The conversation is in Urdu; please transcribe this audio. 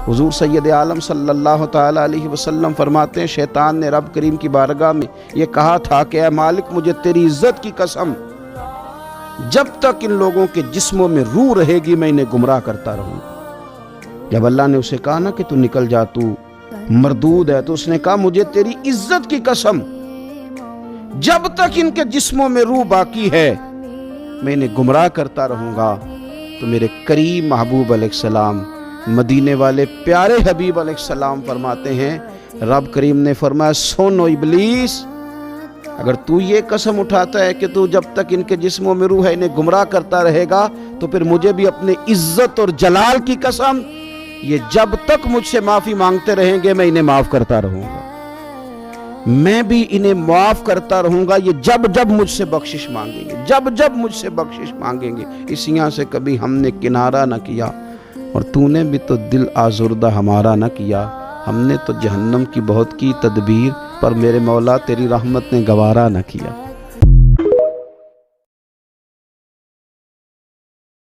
حضور سید عالم صلی اللہ تعالیٰ علیہ وسلم فرماتے ہیں شیطان نے رب کریم کی بارگاہ میں یہ کہا تھا کہ اے مالک مجھے تیری عزت کی قسم، جب تک ان لوگوں کے جسموں میں روح رہے گی میں انہیں گمراہ کرتا رہوں گا۔ جب اللہ نے اسے کہا نا کہ تو نکل جا، تو مردود ہے، تو اس نے کہا مجھے تیری عزت کی قسم، جب تک ان کے جسموں میں روح باقی ہے میں انہیں گمراہ کرتا رہوں گا۔ تو میرے کریم محبوب علیہ السلام، مدینے والے پیارے حبیب علیہ السلام فرماتے ہیں، رب کریم نے فرمایا سن او ابلیس، اگر تو یہ قسم اٹھاتا ہے کہ تو جب تک ان کے جسموں میں روح ہے انہیں گمراہ کرتا رہے گا، تو پھر مجھے بھی اپنے عزت اور جلال کی قسم، یہ جب تک مجھ سے معافی مانگتے رہیں گے میں انہیں معاف کرتا رہوں گا، میں بھی انہیں معاف کرتا رہوں گا، یہ جب جب مجھ سے بخشش مانگیں گے، جب جب مجھ سے بخشش مانگیں گے۔ اس یہاں سے کبھی ہم نے کنارہ نہ کیا، اور تو نے بھی تو دل آزردہ ہمارا نہ کیا، ہم نے تو جہنم کی بہت کی تدبیر، پر میرے مولا تیری رحمت نے گوارا نہ کیا۔